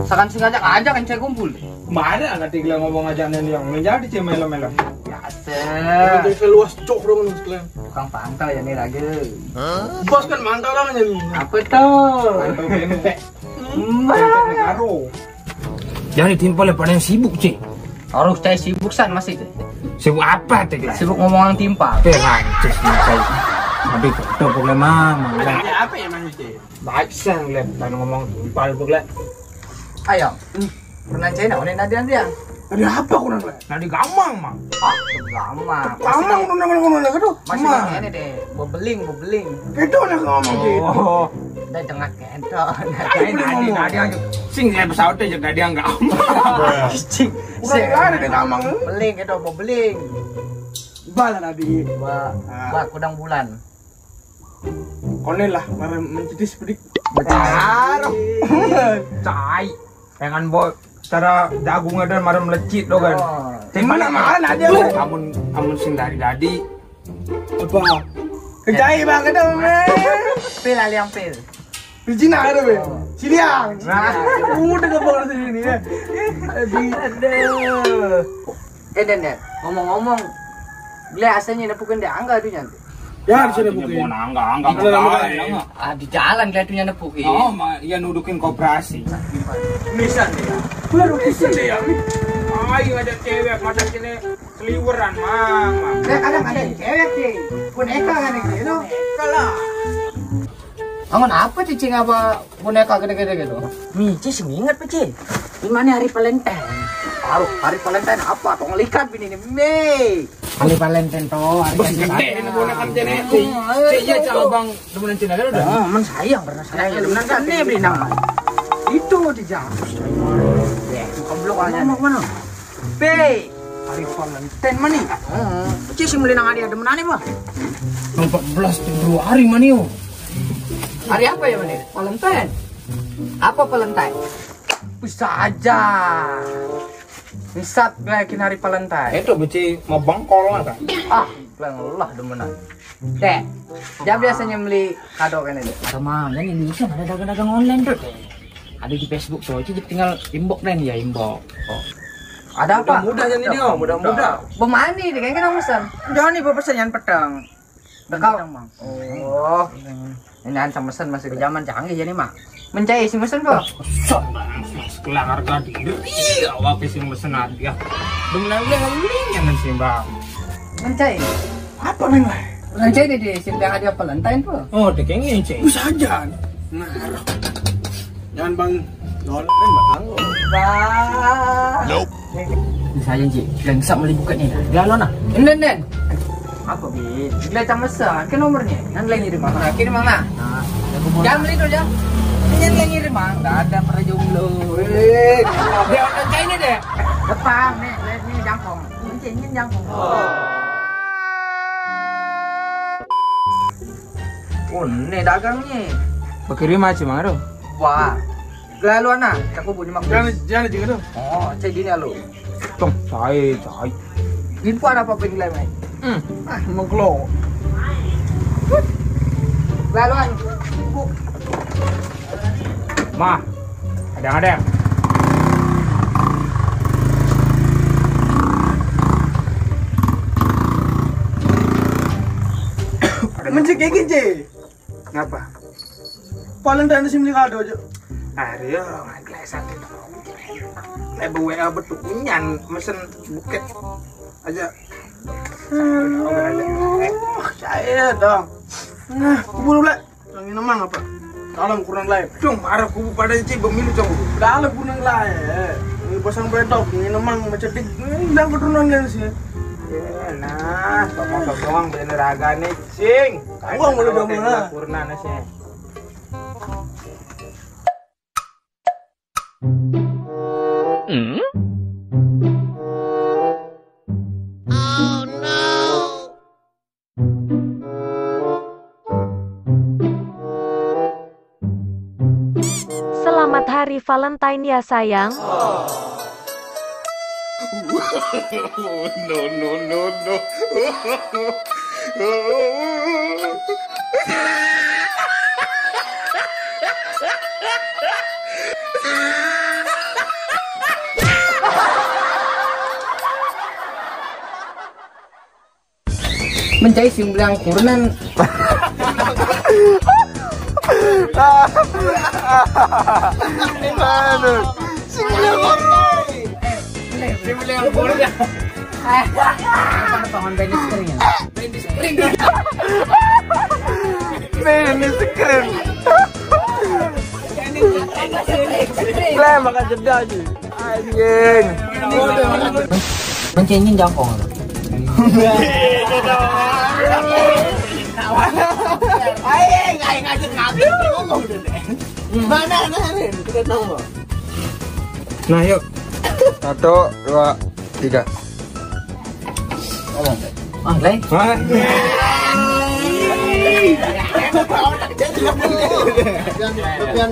Sekarang sengaja ngajak kan saya kumpul. Mana nggak tinggal ngomong aja nih yang menjadi cewek melo-melo. Biasa. Udah keluas cok dong sekalian. Tukang pantau ya nih lagi. Bos kan mantau lah nih. Apa tuh? Mantau bente. Karo. Jangan ditimpa oleh pada yang sibuk, Cik. Harus saya sibuk san masih tuh. Sibuk apa, Cik? Sibuk ngomongan timpa. Perancis saya. Tapi itu problema, Ya apa ya Mas Cik? baik sang lihat dan ngomong timpal pula. Ayo. Pernah China oleh Nadian dia. Ada apa kurang lah? Nadi gamang, Mang. Ah, lama. Lama ngomong gitu. Masih ini deh, bebeling. Itu lah ngomong gitu. Oh, Udah jengak kento. nadi aja. Sing saya pesawat aja nadi enggak gamang. Cing. Udah ada di kamang. Beling itu, bebeling. Bala nabi. Ba kudang bulan. Konel lah, mara menciti sepedik. Becar. Cai. Pengen boy cara jagung ada marah melecit do kan. Mana ada? Amun sing dari Apa? Kejai banget dong, Pil ali yang pil. Di Cina ada, be. Siliang. Nah, Udah ke bawah sini ya. Aduh. Den. Ngomong-ngomong, beli asalnya nepukin dia angga tuh nanti. Ya, di sini bukti. enggak. Ah di jalan kelihatannya nepukin. Oh, iya nudukin koperasi. Nisan dia. Baru kisah deh ya. Ayo ada cewek masa kini seliweran, Mang. Kadang ada cewek sih. Boneka kan gitu. Kalah. Angon apa cicing apa boneka gede-gede gitu? Mici sih ingat Pici. Gimana hari Valentine? Hari Valentine apa? Tong likat bini nih, Mei. Hari Valentine toh, hari Gede ini bonekan cewek. Iya, coba Bang, demenan Cina kan udah. Oh, men sayang karena sayang. Demenan kan nih beli nama. Itu di jauh. Ya, keblok aja. Mana? Be. Hari Valentine mana nih? Pici sih beli nang hadiah demenan nih, Bang. 14 Februari manio. Hari apa ya Manir? Valentine. Apa Valentine? Bisa aja. Bisa ngelakin hari Valentine. Itu beci mau bangkol lah kan. Ah, lah demenan. Dek, dia biasanya beli kado kan ini. Ada mana nih Indonesia ada dagang-dagang online tuh. Ada di Facebook so, jadi tinggal inbox dan ya inbox. Oh. Ada apa? Mudah jadi dia, mudah-mudah. Bemani deh kayaknya kan pesan. Jangan nih pesan yang pedang. Dekau. Oh. Ini ancam mesen masih ke zaman canggih jadi mak. Mencari si mesen kok. Sok sekelang harga diri. Awak sing mesen hadiah. Demenan udah belinya men sih, Bang. Mencari. Apa men? Mencari deh simpang hadiah Valentine tuh. Oh, dekengnya ceng. Bisa aja. Nah, jangan bang. Dolar kan bang. Nope. Bisa aja Ji, dan bisa beli bukanya dah. Lalu nah. Den. Apa bi? Gila cam mesen. Ke nomornya? Yang lain di mana? Kirim mana? Nah, Jangan beli tuh jam. Ini yang ngirim mang. Enggak ada pernah jomblo. Dia udah kayak ini deh. Depan nih, ini jangkong. Ini jangkong. Oh, ini dagangnya. Berkirim aja, Mang. Aduh. Wah. Lalu anak, aku bunyi mak. Jangan juga dong. Oh, cek gini lu. Tong, cai. Info ada apa pengen lain? Mengklo. Lalu an. Mah. Ada. Mencik kayak gitu. Ngapa? Paling tak ada sih beli kado aja. Ayo, nggak satu. Lebe WA betul nyan mesen buket aja. Saya dong. Nah, kubur pula. Yang ini mang apa? Dalam kurang lain. Cung, marah kubu pada cik pemilu cung. Dalam kurang lain. Ini pasang bedok. Ini mang macam dik. Ini dah keturunan kan sih. Nah, sama doang bener raga nih, sing. Uang boleh dong lah. Purna nasi. Selamat Hari Valentine ya sayang. No. Mencari simbilang kurunan. Aduh. Simbilang kurunan. Apa pangan bendis kering ya? Ini sekeren. Lah makan jeda aja. Anjing. Mencengin jangkong. Aing aja ngaget ngomong deh. Mana nih? Kita tahu. Nah, yuk. 1, 2, 3. Ngomong. Ah, Lay. Jangan